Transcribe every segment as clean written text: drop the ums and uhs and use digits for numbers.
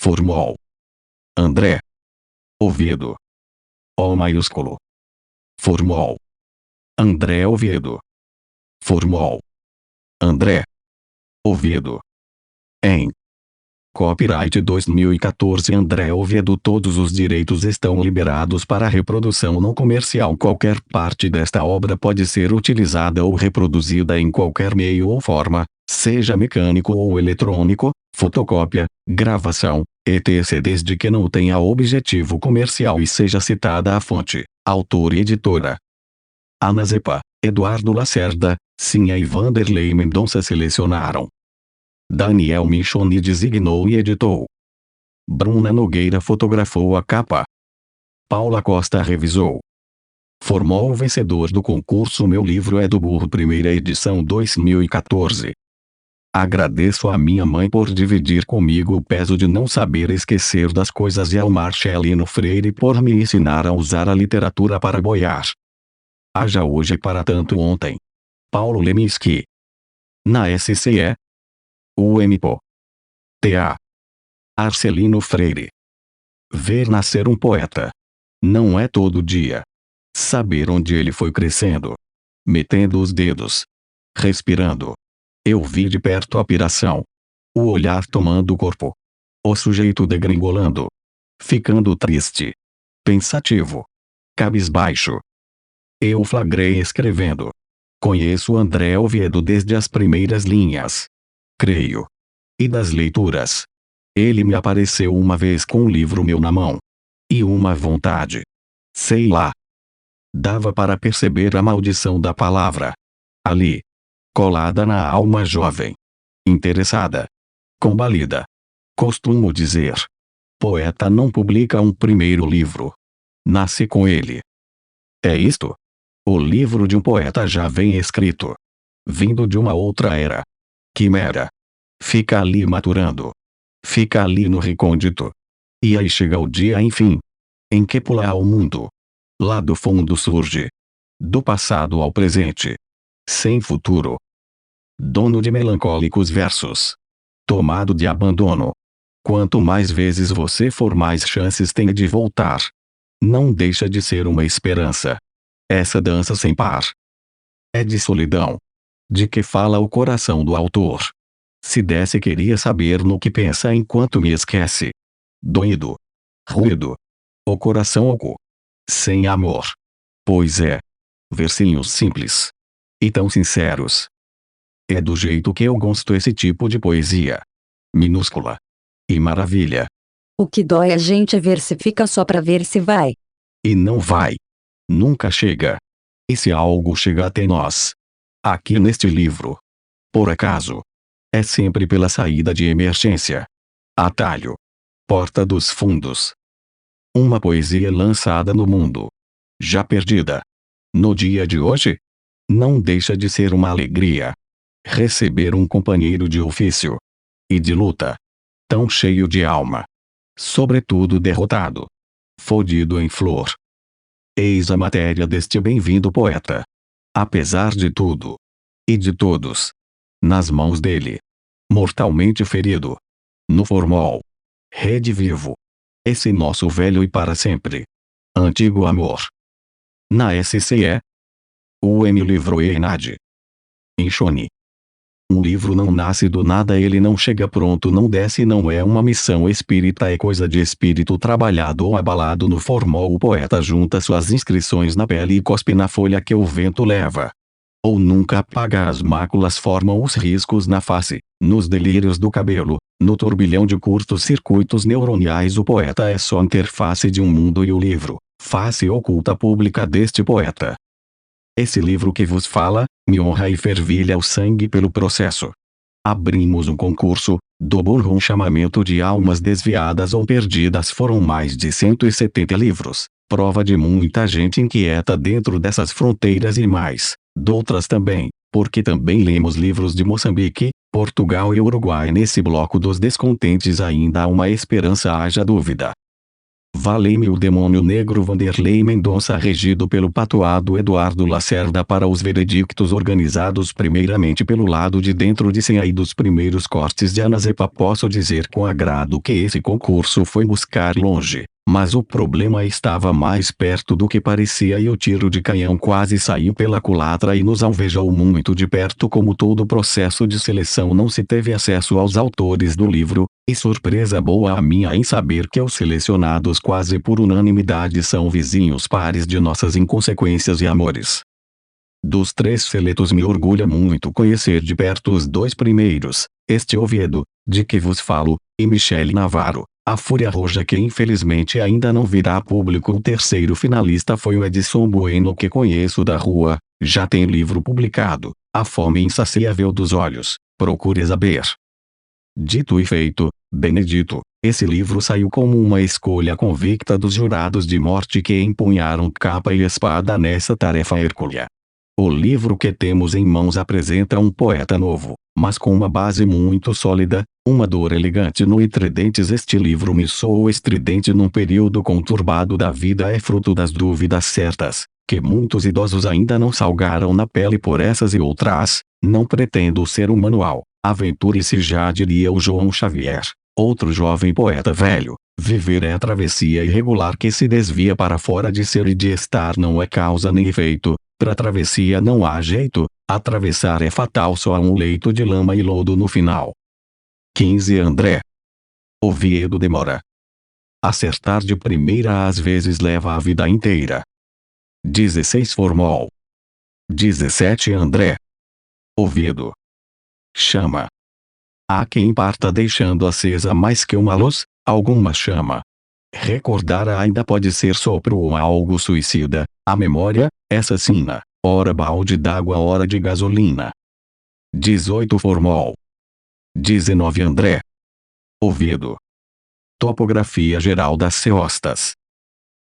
Formol. André Oviedo. O maiúsculo. Formol. André Oviedo. Formol. André Oviedo. Em Copyright 2014 André Oviedo. Todos os direitos estão liberados para reprodução não comercial. Qualquer parte desta obra pode ser utilizada ou reproduzida em qualquer meio ou forma, seja mecânico ou eletrônico, fotocópia, gravação, etc. desde que não tenha objetivo comercial e seja citada a fonte, autor e editora. Ana Zepa, Eduardo Lacerda, Sinha e Vanderlei Mendonça selecionaram. Daniel Michoni designou e editou. Bruna Nogueira fotografou a capa. Paula Costa revisou. Formol o vencedor do concurso Meu Livro é do Burro, primeira edição 2014. Agradeço a minha mãe por dividir comigo o peso de não saber esquecer das coisas e ao Marcelino Freire por me ensinar a usar a literatura para boiar. Haja hoje para tanto ontem. Paulo Leminski. Na SCE. UMPO. TA. Arcelino Freire. Ver nascer um poeta. Não é todo dia. Saber onde ele foi crescendo. Metendo os dedos. Respirando. Eu vi de perto a piração. O olhar tomando o corpo. O sujeito degringolando. Ficando triste. Pensativo. Cabisbaixo. Eu flagrei escrevendo. Conheço André Oviedo desde as primeiras linhas. Creio. E das leituras. Ele me apareceu uma vez com um livro meu na mão. E uma vontade. Sei lá. Dava para perceber a maldição da palavra. Ali. Colada na alma jovem. Interessada. Combalida. Costumo dizer. Poeta não publica um primeiro livro. Nasce com ele. É isto? O livro de um poeta já vem escrito. Vindo de uma outra era. Quimera. Fica ali maturando. Fica ali no recôndito. E aí chega o dia, enfim, em que pula ao mundo. Lá do fundo surge. Do passado ao presente. Sem futuro. Dono de melancólicos versos. Tomado de abandono. Quanto mais vezes você for, mais chances tem de voltar. Não deixa de ser uma esperança. Essa dança sem par. É de solidão. De que fala o coração do autor. Se desse, queria saber no que pensa enquanto me esquece. Doído. Ruído. O coração oco. Sem amor. Pois é. Versinhos simples. E tão sinceros. É do jeito que eu gosto esse tipo de poesia. Minúscula. E maravilha. O que dói a gente é ver se fica só pra ver se vai. E não vai. Nunca chega. E se algo chega até nós? Aqui neste livro. Por acaso. É sempre pela saída de emergência. Atalho. Porta dos fundos. Uma poesia lançada no mundo. Já perdida. No dia de hoje? Não deixa de ser uma alegria. Receber um companheiro de ofício. E de luta. Tão cheio de alma. Sobretudo derrotado. Fodido em flor. Eis a matéria deste bem-vindo poeta. Apesar de tudo. E de todos. Nas mãos dele. Mortalmente ferido. No formol. Redivivo. Esse nosso velho e para sempre. Antigo amor. Na SCE. UM Livro Enad. Inchoni. Um livro não nasce do nada, ele não chega pronto, não desce, não é uma missão espírita, é coisa de espírito trabalhado ou abalado no formol. O poeta junta suas inscrições na pele e cospe na folha que o vento leva. Ou nunca apaga, as máculas formam os riscos na face, nos delírios do cabelo, no turbilhão de curtos circuitos neuroniais. O poeta é só interface de um mundo, e o livro, face oculta pública deste poeta. Esse livro que vos fala, me honra e fervilha o sangue pelo processo. Abrimos um concurso, do burro, um chamamento de almas desviadas ou perdidas. Foram mais de 170 livros, prova de muita gente inquieta dentro dessas fronteiras e mais, doutras também, porque também lemos livros de Moçambique, Portugal e Uruguai. Nesse bloco dos descontentes ainda há uma esperança, haja dúvida. Valei-me o demônio negro Vanderlei Mendonça regido pelo patuado Eduardo Lacerda para os veredictos organizados primeiramente pelo lado de dentro de Sem aí dos primeiros cortes de Anazepa posso dizer com agrado que esse concurso foi buscar longe, mas o problema estava mais perto do que parecia e o tiro de canhão quase saiu pela culatra e nos alvejou muito de perto como todo o processo de seleção não se teve acesso aos autores do livro, e surpresa boa a minha em saber que os selecionados quase por unanimidade são vizinhos pares de nossas inconsequências e amores. Dos 3 seletos me orgulha muito conhecer de perto os 2 primeiros, este Oviedo, de que vos falo, e Michele Navarro, a Fúria Roxa que infelizmente ainda não virá a público. O terceiro finalista foi o Edson Bueno que conheço da rua, já tem livro publicado, A Fome Insaciável dos Olhos, procure saber. Dito e feito, Benedito, esse livro saiu como uma escolha convicta dos jurados de morte que empunharam capa e espada nessa tarefa hercúlea. O livro que temos em mãos apresenta um poeta novo, mas com uma base muito sólida, uma dor elegante no Intridentes. Este livro me soou estridente num período conturbado da vida, é fruto das dúvidas certas, que muitos idosos ainda não salgaram na pele por essas e outras. Não pretendo ser um manual, aventure-se já diria o João Xavier, outro jovem poeta velho, viver é a travessia irregular que se desvia para fora de ser e de estar não é causa nem efeito, pra travessia não há jeito, atravessar é fatal só há um leito de lama e lodo no final. 15 André Oviedo demora. Acertar de primeira às vezes leva a vida inteira. 16 Formol 17 André Oviedo chama. Há quem parta deixando acesa mais que uma luz, alguma chama. Recordar ainda pode ser sopro ou algo suicida, a memória, essa sina, ora balde d'água ora de gasolina. 18 Formol 19 André Oviedo topografia geral das ceostas.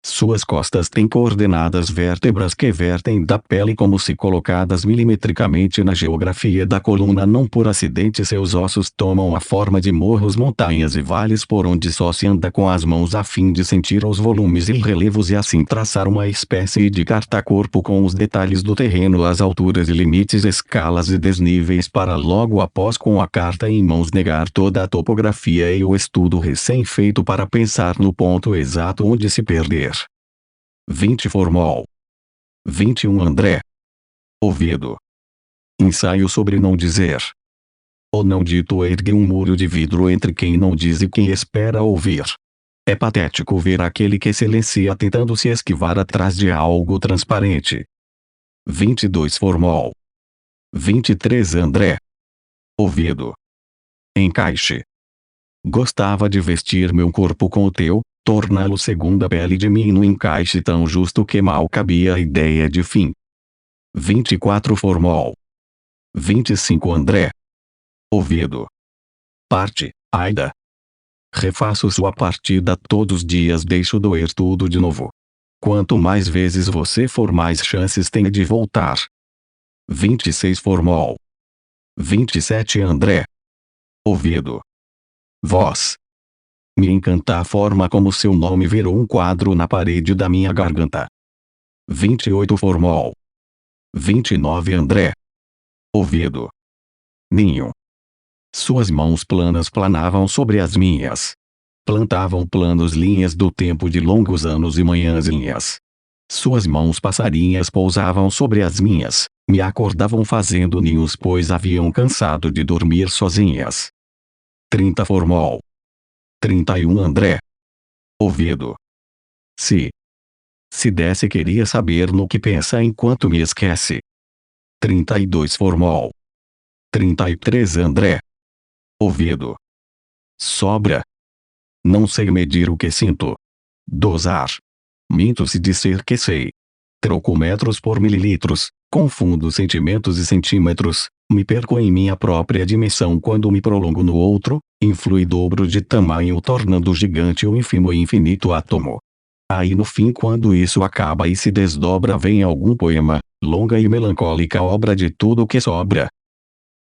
Suas costas têm coordenadas vértebras que vertem da pele como se colocadas milimetricamente na geografia da coluna. Não por acidente seus ossos tomam a forma de morros, montanhas e vales por onde só se anda com as mãos a fim de sentir os volumes e relevos e assim traçar uma espécie de carta-corpo com os detalhes do terreno, as alturas e limites, escalas e desníveis, para logo após com a carta em mãos negar toda a topografia e o estudo recém-feito para pensar no ponto exato onde se perder. 20 Formol 21 André Oviedo ensaio sobre não dizer. O não dito ergue um muro de vidro entre quem não diz e quem espera ouvir. É patético ver aquele que silencia tentando se esquivar atrás de algo transparente. 22 Formol 23 André Oviedo encaixe. Gostava de vestir meu corpo com o teu, torná-lo segunda pele de mim no encaixe tão justo que mal cabia a ideia de fim. 24 Formol 25 André Oviedo parte, Aida. Refaço sua partida todos os dias, deixo doer tudo de novo. Quanto mais vezes você for, mais chances tem de voltar. 26 Formol 27 André Oviedo voz. Me encanta a forma como seu nome virou um quadro na parede da minha garganta. 28 Formol 29 André Oviedo ninho. Suas mãos planas planavam sobre as minhas. Plantavam planos linhas do tempo de longos anos e manhãzinhas. Suas mãos passarinhas pousavam sobre as minhas, me acordavam fazendo ninhos pois haviam cansado de dormir sozinhas. 30 Formol 31 André Oviedo se desse queria saber no que pensa enquanto me esquece. 32 Formol 33 André Oviedo sobra. Não sei medir o que sinto. Dosar. Minto se disser que sei. Troco metros por mililitros, confundo sentimentos e centímetros, me perco em minha própria dimensão quando me prolongo no outro, influi dobro de tamanho tornando gigante o ínfimo e infinito átomo. Aí no fim, quando isso acaba e se desdobra, vem algum poema, longa e melancólica obra de tudo que sobra.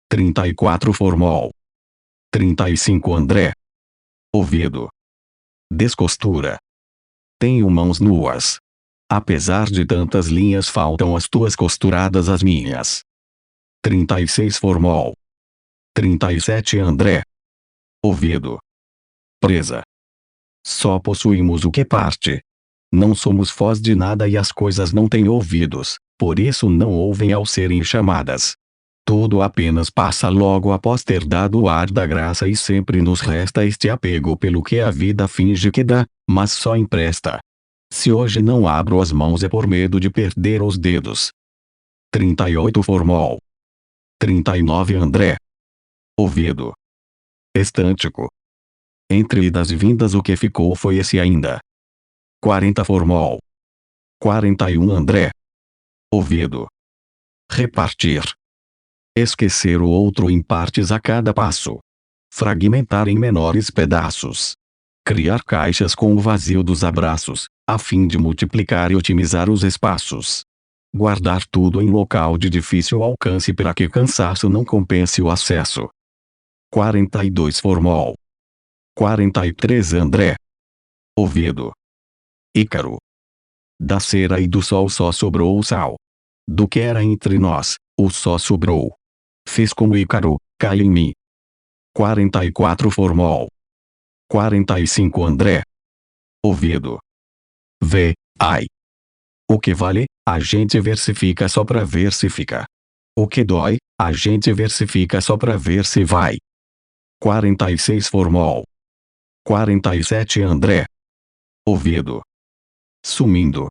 34 Formol 35 André Oviedo descostura. Tenho mãos nuas. Apesar de tantas linhas faltam as tuas costuradas as minhas. 36 Formol. 37 André. Ouvido. Presa. Só possuímos o que parte. Não somos foz de nada e as coisas não têm ouvidos, por isso não ouvem ao serem chamadas. Tudo apenas passa logo após ter dado o ar da graça e sempre nos resta este apego pelo que a vida finge que dá, mas só empresta. Se hoje não abro as mãos é por medo de perder os dedos. 38 Formol. 39 André. Ouvido. Estântico. Entre idas e vindas o que ficou foi esse ainda. 40 Formol. 41 André. Ouvido. Repartir. Esquecer o outro em partes a cada passo. Fragmentar em menores pedaços. Criar caixas com o vazio dos abraços, a fim de multiplicar e otimizar os espaços. Guardar tudo em local de difícil alcance para que cansaço não compense o acesso. 42 Formol. 43 André. Ouvido. Ícaro. Da cera e do sol só sobrou o sal. Do que era entre nós, o só sobrou. Fiz como Ícaro, cai em mim. 44 Formol. 45 André. Ouvido. Vê, ai. O que vale, a gente versifica só pra ver se fica. O que dói, a gente versifica só pra ver se vai. 46 Formol. 47 André. Ouvido. Sumindo.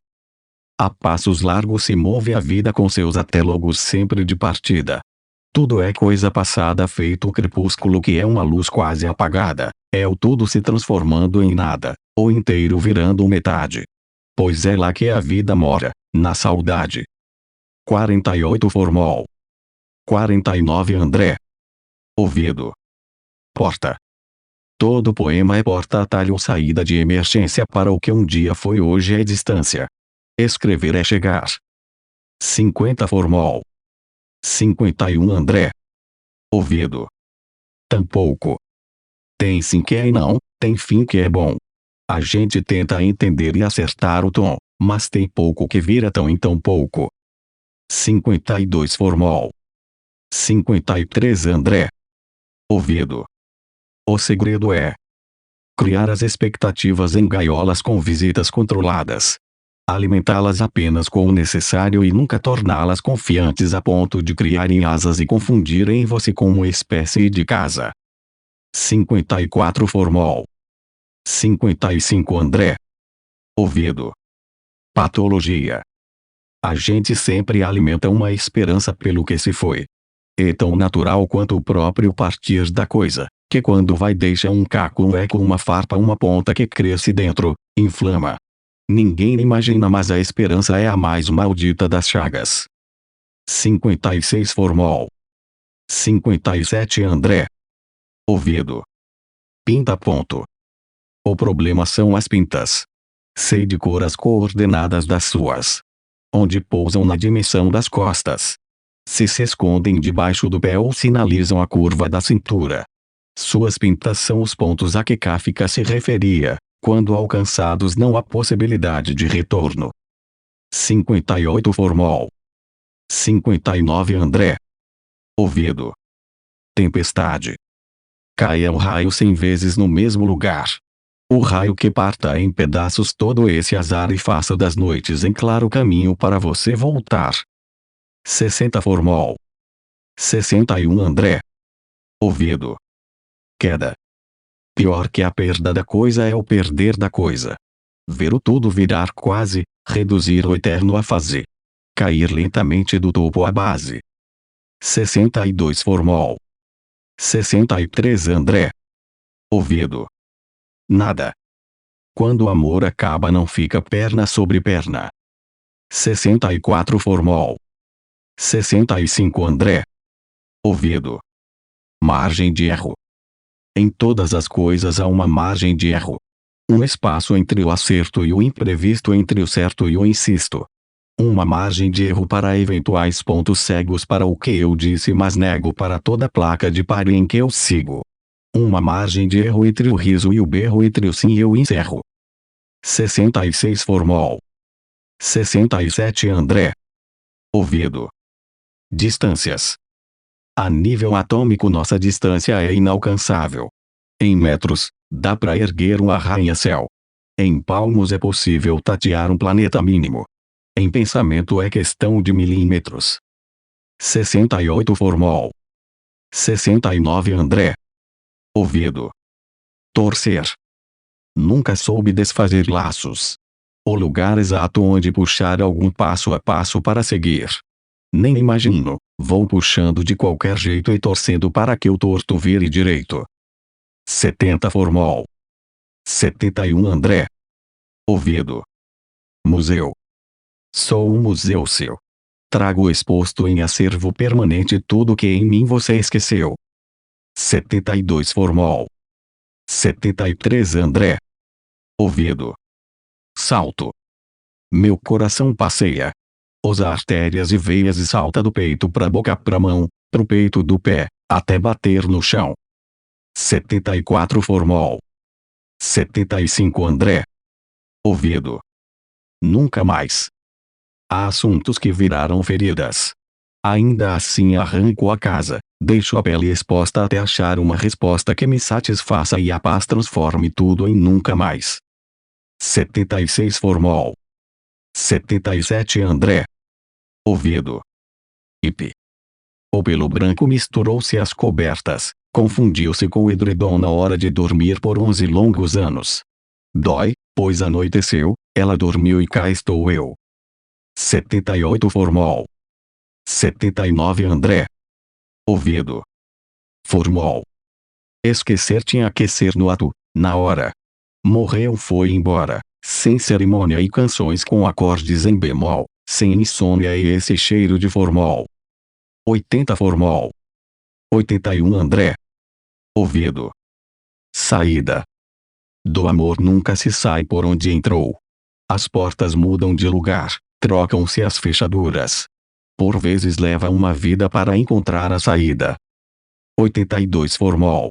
A passos largos se move a vida com seus atélogos sempre de partida. Tudo é coisa passada feito o crepúsculo que é uma luz quase apagada, é o tudo se transformando em nada, o inteiro virando metade. Pois é lá que a vida mora, na saudade. 48 Formol. 49 André. Ouvido. Porta. Todo poema é porta-atalho ou saída de emergência para o que um dia foi hoje é distância. Escrever é chegar. 50 Formol. 51 André. Ouvido. Tampouco. Tem sim que é e não, tem fim que é bom. A gente tenta entender e acertar o tom, mas tem pouco que vira tão em tão pouco. 52 Formol. 53 André. Ouvido. O segredo é criar as expectativas em gaiolas com visitas controladas. Alimentá-las apenas com o necessário e nunca torná-las confiantes a ponto de criarem asas e confundirem você com uma espécie de casa. 54 Formol. 55 André. Ouvido. Patologia. A gente sempre alimenta uma esperança pelo que se foi. É tão natural quanto o próprio partir da coisa, que quando vai deixa um caco, um eco, uma farpa, uma ponta que cresce dentro, inflama. Ninguém imagina, mas a esperança é a mais maldita das chagas. 56 Formol. 57 André. Ouvido. Pinta ponto. O problema são as pintas. Sei de cor as coordenadas das suas. Onde pousam na dimensão das costas. Se escondem debaixo do pé ou sinalizam a curva da cintura. Suas pintas são os pontos a que Kafka se referia. Quando alcançados não há possibilidade de retorno. 58 Formol. 59 André. Ouvido. Tempestade. Caia um raio 100 vezes no mesmo lugar. O raio que parta em pedaços todo esse azar e faça das noites em claro caminho para você voltar. 60 Formol. 61 André. Ouvido. Queda. Pior que a perda da coisa é o perder da coisa. Ver o tudo virar quase, reduzir o eterno a fase. Cair lentamente do topo à base. 62 Formol. 63 André. Ouvido. Nada. Quando o amor acaba não fica perna sobre perna. 64 Formol. 65 André. Ouvido. Margem de erro. Em todas as coisas há uma margem de erro. Um espaço entre o acerto e o imprevisto, entre o certo e o insisto. Uma margem de erro para eventuais pontos cegos para o que eu disse mas nego para toda placa de pare em que eu sigo. Uma margem de erro entre o riso e o berro, entre o sim e eu encerro. 66 Formol. 67 André. Ouvido. Distâncias. A nível atômico nossa distância é inalcançável. Em metros, dá para erguer um arranha-céu. Em palmos é possível tatear um planeta mínimo. Em pensamento é questão de milímetros. 68 Formol. 69 André. Ouvido. Torcer. Nunca soube desfazer laços. O lugar exato onde puxar algum passo a passo para seguir. Nem imagino, vou puxando de qualquer jeito e torcendo para que o torto vire direito. 70 Formol. 71 André. Ouvido. Museu. Sou um museu seu. Trago exposto em acervo permanente tudo que em mim você esqueceu. 72 Formol. 73 André. Ouvido. Salto. Meu coração passeia. Usa artérias e veias e salta do peito pra boca pra mão, pro peito do pé, até bater no chão. 74 Formol. 75 André. Ouvido. Nunca mais. Há assuntos que viraram feridas. Ainda assim arranco a casa, deixo a pele exposta até achar uma resposta que me satisfaça e a paz transforme tudo em nunca mais. 76 Formol. 77 André. Ouvido. Ip. O pelo branco misturou-se às cobertas, confundiu-se com o edredom na hora de dormir por 11 longos anos. Dói, pois anoiteceu, ela dormiu e cá estou eu. 78 Formol. 79 André. Ouvido. Formol. Esquecer tinha que ser no ato, na hora. Morreu foi embora, sem cerimônia e canções com acordes em bemol, sem insônia e esse cheiro de formol. 80 Formol. 81 André. Ouvido. Saída. Do amor nunca se sai por onde entrou. As portas mudam de lugar, trocam-se as fechaduras. Por vezes leva uma vida para encontrar a saída. 82 Formol.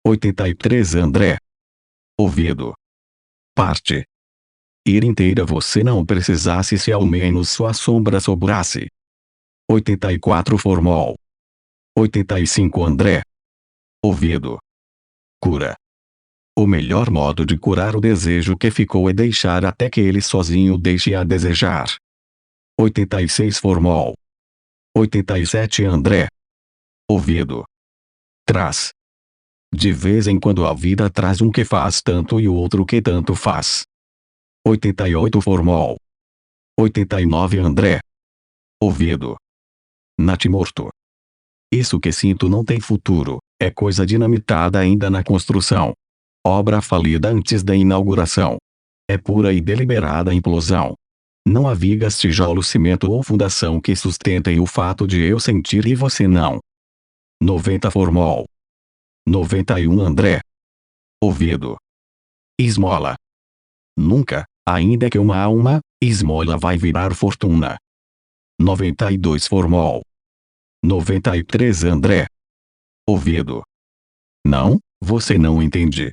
83 André. Ouvido. Parte. Ir inteira você não precisasse se ao menos sua sombra sobrasse. 84 Formol. 85 André. Ouvido. Cura. O melhor modo de curar o desejo que ficou é deixar até que ele sozinho deixe a desejar. 86 Formol. 87 André. Ouvido. Traz. De vez em quando a vida traz um que faz tanto e o outro que tanto faz. 88 Formol. 89 André. Ouvido. Natimorto. Isso que sinto não tem futuro, é coisa dinamitada ainda na construção. Obra falida antes da inauguração. É pura e deliberada implosão. Não há vigas, tijolo, cimento ou fundação que sustentem o fato de eu sentir e você não. 90 Formol. 91 André. Ouvido. Esmola. Nunca, ainda que uma alma, esmola vai virar fortuna. 92 Formol. 93 André. Ouvido. Não, você não entende.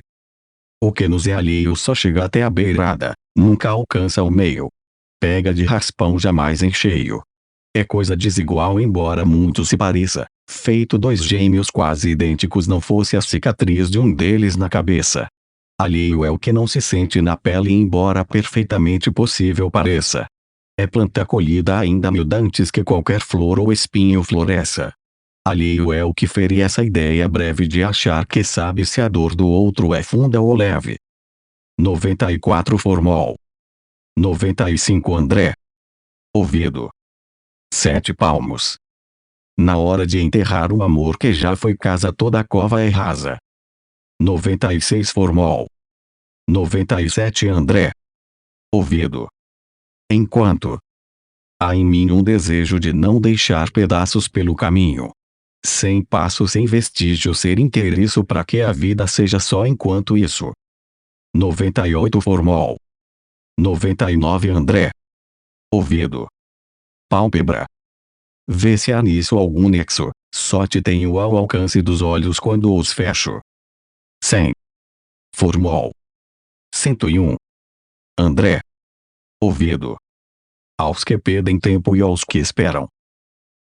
O que nos é alheio só chega até a beirada, nunca alcança o meio. Pega de raspão jamais em cheio. É coisa desigual embora muito se pareça, feito dois gêmeos quase idênticos não fosse a cicatriz de um deles na cabeça. Alheio é o que não se sente na pele embora perfeitamente possível pareça. É planta colhida ainda miúda antes que qualquer flor ou espinho floresça. Alheio é o que fere essa ideia breve de achar que sabe se a dor do outro é funda ou leve. 94 Formol. 95 André. Ouvido. 7 palmos. Na hora de enterrar o amor que já foi casa toda a cova é rasa. 96 Formol. 97 André. Ouvido. Enquanto há em mim um desejo de não deixar pedaços pelo caminho. Sem passo, sem vestígio, ser inteiriço para que a vida seja só enquanto isso. 98 Formol. 99 André. Ouvido. Pálpebra. Vê se há nisso algum nexo, só te tenho ao alcance dos olhos quando os fecho. 100. Formol. 101. André Oviedo. Aos que perdem tempo e aos que esperam.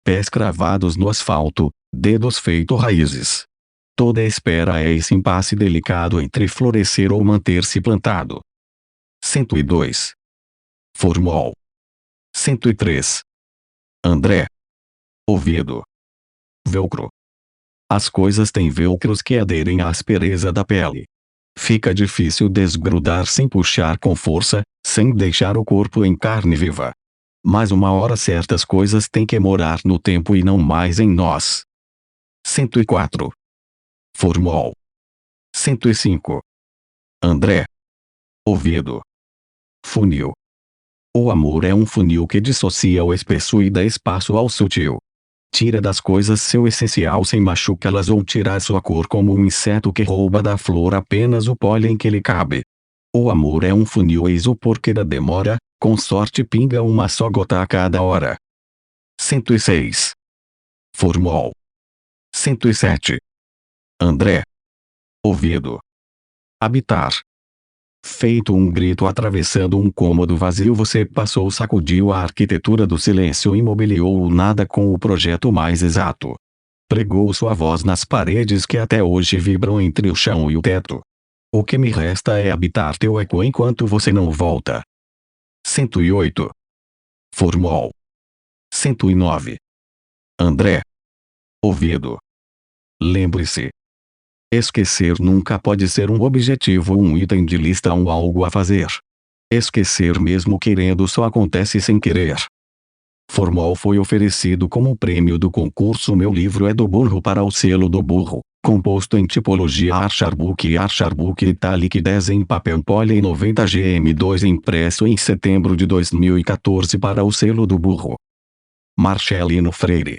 Pés cravados no asfalto, dedos feito raízes. Toda espera é esse impasse delicado entre florescer ou manter-se plantado. 102. Formol. 103. André Oviedo. Velcro. As coisas têm velcros que aderem à aspereza da pele. Fica difícil desgrudar sem puxar com força, sem deixar o corpo em carne viva. Mas uma hora certas coisas têm que morar no tempo e não mais em nós. 104. Formol. 105. André Oviedo. Funil. O amor é um funil que dissocia o espesso e dá espaço ao sutil. Tira das coisas seu essencial sem machucá-las ou tirar sua cor como um inseto que rouba da flor apenas o pólen que lhe cabe. O amor é um funil eis o porquê da demora, com sorte pinga uma só gota a cada hora. 106. Formol. 107. André Oviedo. Habitar. Feito um grito atravessando um cômodo vazio, você passou, sacudiu a arquitetura do silêncio e mobiliou o nada com o projeto mais exato. Pregou sua voz nas paredes que até hoje vibram entre o chão e o teto. O que me resta é habitar teu eco enquanto você não volta. 108. Formol. 109. André Oviedo. Lembre-se. Esquecer nunca pode ser um objetivo ou um item de lista ou algo a fazer. Esquecer mesmo querendo só acontece sem querer. Formol foi oferecido como prêmio do concurso Meu Livro é do Burro para o selo do Burro, composto em tipologia Archbook e Archbook Italic 10 em papel Poly 90 GM2 impresso em setembro de 2014 para o selo do Burro. Marcelino Freire.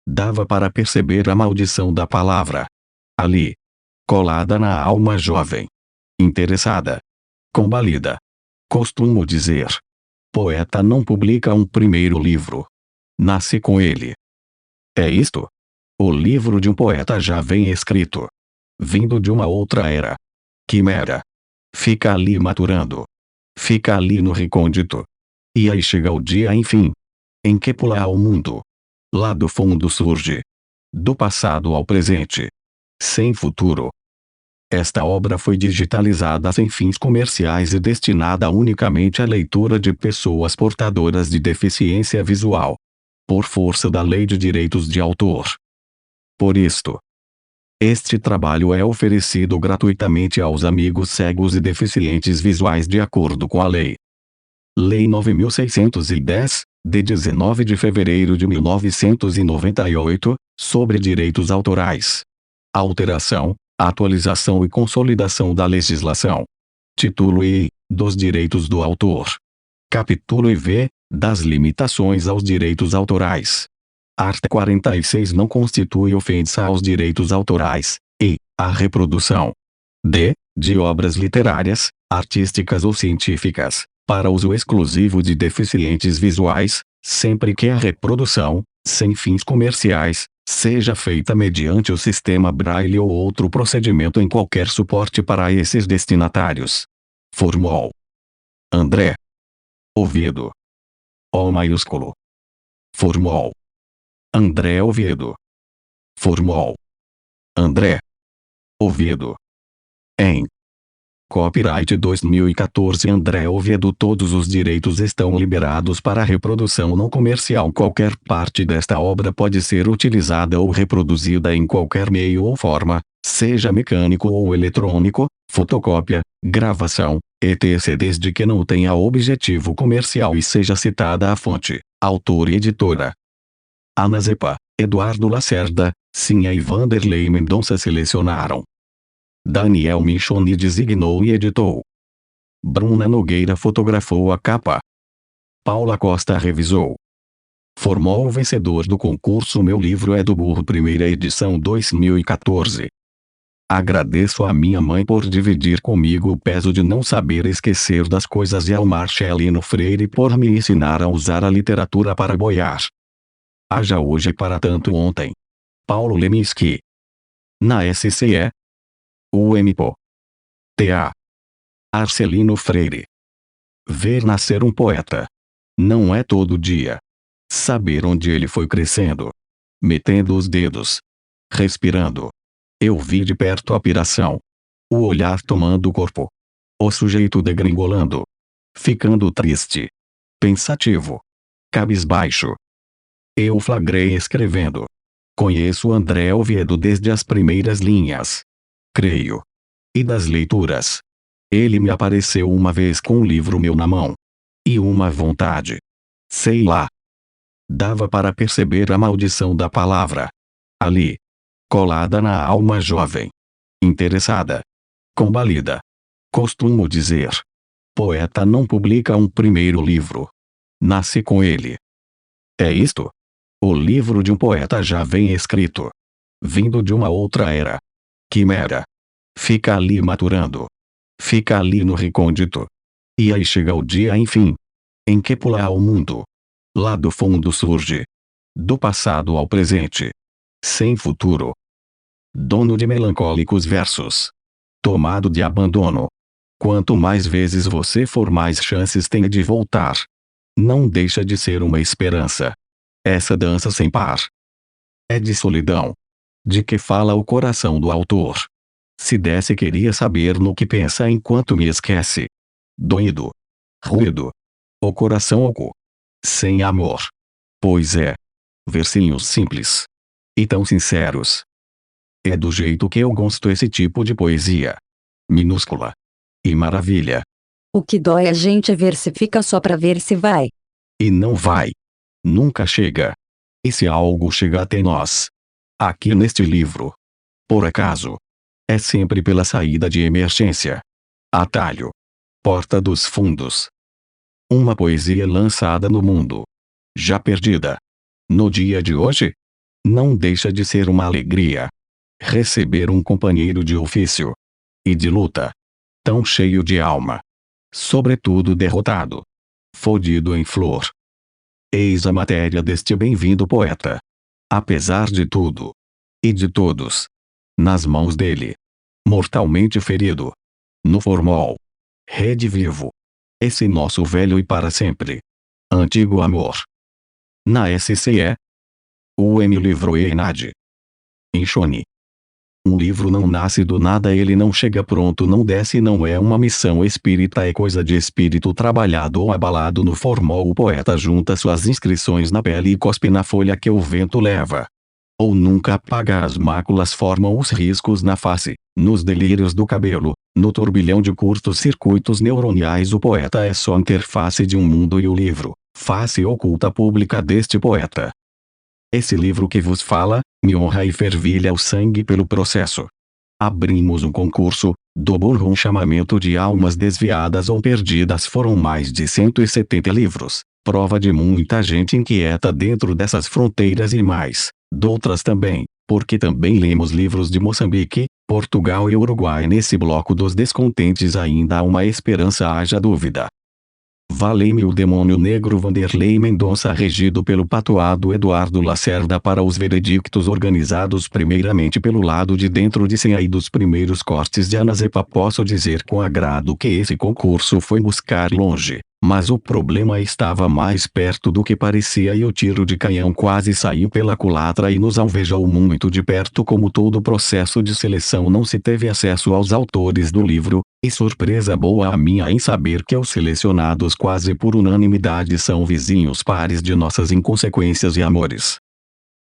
Dava para perceber a maldição da palavra. Ali. Colada na alma jovem. Interessada. Combalida. Costumo dizer. Poeta não publica um primeiro livro. Nasce com ele. É isto? O livro de um poeta já vem escrito. Vindo de uma outra era. Quimera. Fica ali maturando. Fica ali no recôndito. E aí chega o dia, enfim. Em que pula ao mundo. Lá do fundo surge. Do passado ao presente. Sem futuro. Esta obra foi digitalizada sem fins comerciais e destinada unicamente à leitura de pessoas portadoras de deficiência visual. Por força da Lei de Direitos de Autor. Por isto, este trabalho é oferecido gratuitamente aos amigos cegos e deficientes visuais de acordo com a Lei. Lei 9.610, de 19 de fevereiro de 1998, sobre direitos autorais. Alteração, atualização e consolidação da legislação. Título I, dos direitos do autor. Capítulo IV, das limitações aos direitos autorais. Art. 46 não constitui ofensa aos direitos autorais, e, a reprodução de obras literárias, artísticas ou científicas, para uso exclusivo de deficientes visuais, sempre que a reprodução, sem fins comerciais, seja feita mediante o sistema Braille ou outro procedimento em qualquer suporte para esses destinatários. Formol. André Oviedo. O maiúsculo. Formol. André Oviedo. Formol. André Oviedo. Em Copyright 2014 André Oviedo. Todos os direitos estão liberados para reprodução não comercial. Qualquer parte desta obra pode ser utilizada ou reproduzida em qualquer meio ou forma, seja mecânico ou eletrônico, fotocópia, gravação, etc. desde que não tenha objetivo comercial e seja citada a fonte, autor e editora. Ana Zepa, Eduardo Lacerda, Sinha e Vanderlei Mendonça selecionaram. Daniel Michoni designou e editou. Bruna Nogueira fotografou a capa. Paula Costa revisou. Formol vencedor do concurso Meu Livro é do Burro, primeira edição 2014. Agradeço a minha mãe por dividir comigo o peso de não saber esquecer das coisas e ao Marcelino Freire por me ensinar a usar a literatura para boiar. Haja hoje para tanto ontem. Paulo Leminski. Na SCE. UMPO. TA. Arcelino Freire. Ver nascer um poeta. Não é todo dia. Saber onde ele foi crescendo. Metendo os dedos. Respirando. Eu vi de perto a piração. O olhar tomando o corpo. O sujeito degringolando. Ficando triste. Pensativo. Cabisbaixo. Eu o flagrei escrevendo. Conheço André Oviedo desde as primeiras linhas. Creio. E das leituras. Ele me apareceu uma vez com um livro meu na mão. E uma vontade. Sei lá. Dava para perceber a maldição da palavra. Ali. Colada na alma jovem. Interessada. Combalida. Costumo dizer. Poeta não publica um primeiro livro. Nasce com ele. É isto? O livro de um poeta já vem escrito. Vindo de uma outra era. Quimera. Fica ali maturando. Fica ali no recôndito. E aí chega o dia enfim. Em que pula ao mundo. Lá do fundo surge. Do passado ao presente. Sem futuro. Dono de melancólicos versos. Tomado de abandono. Quanto mais vezes você for, mais chances tem de voltar. Não deixa de ser uma esperança. Essa dança sem par. É de solidão. De que fala o coração do autor. Se desse, queria saber no que pensa enquanto me esquece. Doído. Ruído. O coração oco. Sem amor. Pois é. Versinhos simples. E tão sinceros. É do jeito que eu gosto esse tipo de poesia. Minúscula. E maravilha. O que dói a gente é ver se fica só pra ver se vai. E não vai. Nunca chega. E se algo chega até nós? Aqui neste livro. Por acaso. É sempre pela saída de emergência. Atalho. Porta dos fundos. Uma poesia lançada no mundo. Já perdida. No dia de hoje? Não deixa de ser uma alegria. Receber um companheiro de ofício. E de luta. Tão cheio de alma. Sobretudo derrotado. Fodido em flor. Eis a matéria deste bem-vindo poeta. Apesar de tudo. E de todos. Nas mãos dele. Mortalmente ferido. No formol. Redivivo. Esse nosso velho e para sempre. Antigo amor. Na SCE. O M. Livro Enad. Inchone. Um livro não nasce do nada, ele não chega pronto, não desce, não é uma missão espírita, é coisa de espírito trabalhado ou abalado no formol. O poeta junta suas inscrições na pele e cospe na folha que o vento leva. Ou nunca apaga, as máculas formam os riscos na face, nos delírios do cabelo, no turbilhão de curtos circuitos neuroniais. O poeta é só a interface de um mundo e o livro, face oculta pública deste poeta. Esse livro que vos fala, me honra e fervilha o sangue pelo processo. Abrimos um concurso, do burro um chamamento de almas desviadas ou perdidas. Foram mais de 170 livros, prova de muita gente inquieta dentro dessas fronteiras e mais, doutras também, porque também lemos livros de Moçambique, Portugal e Uruguai. Nesse bloco dos descontentes ainda há uma esperança, haja dúvida. Valei-me o demônio negro. Vanderlei Mendonça, regido pelo patuado Eduardo Lacerda, para os veredictos organizados primeiramente pelo lado de dentro de Sem aí dos primeiros cortes de Anazepa. Posso dizer com agrado que esse concurso foi buscar longe, mas o problema estava mais perto do que parecia e o tiro de canhão quase saiu pela culatra e nos alvejou muito de perto. Como todo processo de seleção, não se teve acesso aos autores do livro, e surpresa boa a minha em saber que os selecionados quase por unanimidade são vizinhos pares de nossas inconsequências e amores.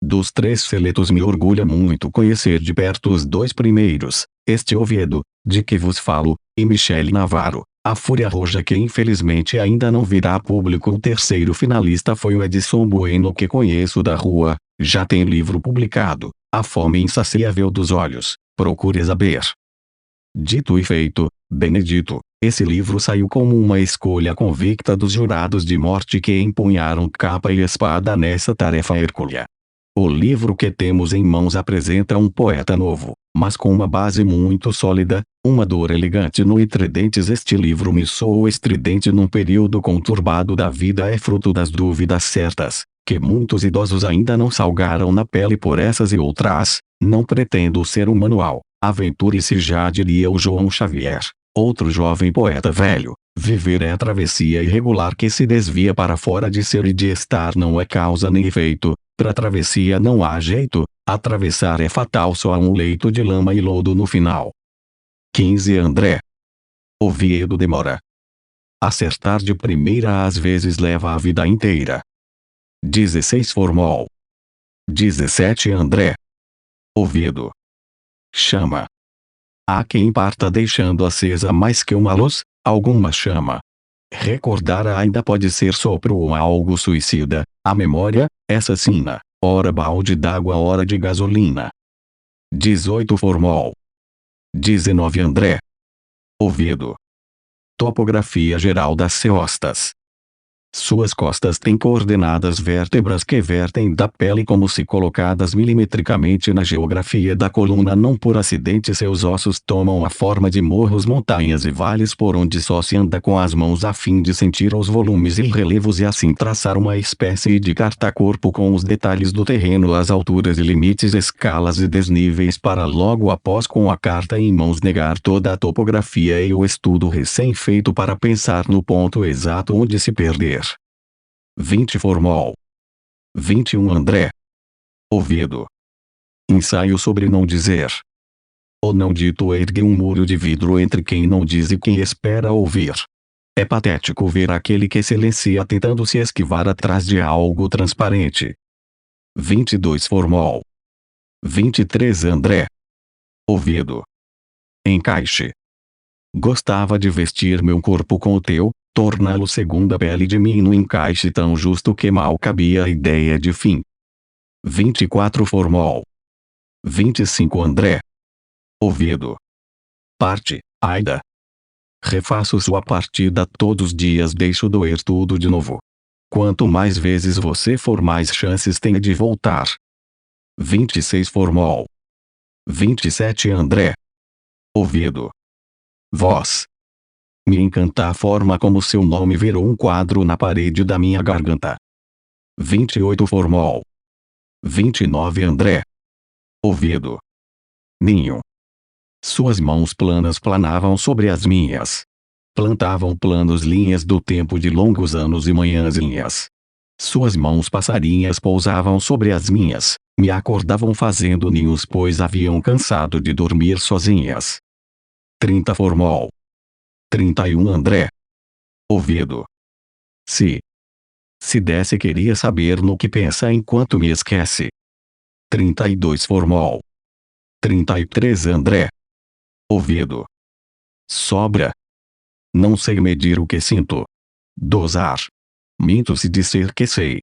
Dos 3 seletos me orgulha muito conhecer de perto os 2 primeiros, este Oviedo, de que vos falo, e Michele Navarro, a Fúria Roxa, que infelizmente ainda não virá a público. O terceiro finalista foi o Edson Bueno, que conheço da rua, já tem livro publicado, A Fome Insaciável dos Olhos, procure saber. Dito e feito, Benedito, esse livro saiu como uma escolha convicta dos jurados de morte que empunharam capa e espada nessa tarefa hercúlea. O livro que temos em mãos apresenta um poeta novo, mas com uma base muito sólida, uma dor elegante no Intridentes. Este livro me soou estridente num período conturbado da vida, é fruto das dúvidas certas, que muitos idosos ainda não salgaram na pele. Por essas e outras, não pretendo ser um manual. Aventure-se, já diria o João Xavier, outro jovem poeta velho, Viver é a travessia irregular que se desvia para fora de ser e de estar, não é causa nem efeito. Pra travessia não há jeito, atravessar é fatal, só há um leito de lama e lodo no final. 15 André Oviedo demora. Acertar de primeira às vezes leva a vida inteira. 16 Formol. 17 André Oviedo. Chama. Há quem parta deixando acesa mais que uma luz, alguma chama. Recordar ainda pode ser sopro ou algo suicida. A memória, essa sina, ora balde d'água, ora de gasolina. 18 Formol. 19 André Oviedo. Topografia geral das costas. Suas costas têm coordenadas vértebras que vertem da pele como se colocadas milimetricamente na geografia da coluna. Não por acidente seus ossos tomam a forma de morros, montanhas e vales por onde só se anda com as mãos a fim de sentir os volumes e relevos e assim traçar uma espécie de carta-corpo com os detalhes do terreno, as alturas e limites, escalas e desníveis, para logo após, com a carta em mãos, negar toda a topografia e o estudo recém-feito para pensar no ponto exato onde se perder. 20 Formol. 21 André Oviedo. Ensaio sobre não dizer. O não dito ergue um muro de vidro entre quem não diz e quem espera ouvir. É patético ver aquele que silencia tentando se esquivar atrás de algo transparente. 22 Formol. 23 André Oviedo. Encaixe. Gostava de vestir meu corpo com o teu, torná-lo segunda pele de mim no encaixe tão justo que mal cabia a ideia de fim. 24 Formol. 25 André Oviedo. Parte, Aida. Refaço sua partida todos os dias, deixo doer tudo de novo. Quanto mais vezes você for, mais chances tem de voltar. 26 Formol. 27 André Oviedo. Voz. Me encanta a forma como seu nome virou um quadro na parede da minha garganta. 28 Formol. 29 André Oviedo. Ninho. Suas mãos planas planavam sobre as minhas. Plantavam planos linhas do tempo de longos anos e manhãzinhas. Suas mãos passarinhas pousavam sobre as minhas, me acordavam fazendo ninhos, pois haviam cansado de dormir sozinhas. 30 Formol. 31 André Oviedo. Se desse, queria saber no que pensa enquanto me esquece. 32 Formol. 33 André Oviedo. Sobra. Não sei medir o que sinto. Dosar. Minto se disser que sei.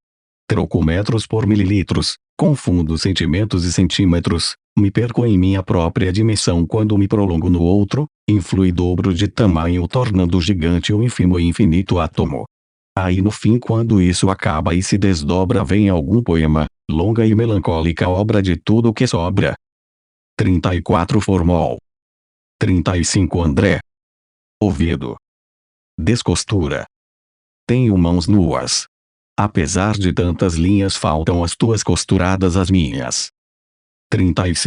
Troco metros por mililitros, confundo sentimentos e centímetros, me perco em minha própria dimensão quando me prolongo no outro, influi dobro de tamanho tornando gigante o ínfimo e infinito átomo. Aí no fim, quando isso acaba e se desdobra, vem algum poema, longa e melancólica obra de tudo que sobra. 34 Formol. 35 André Oviedo. Descostura. Tenho mãos nuas. Apesar de tantas linhas, faltam as tuas costuradas às minhas. 36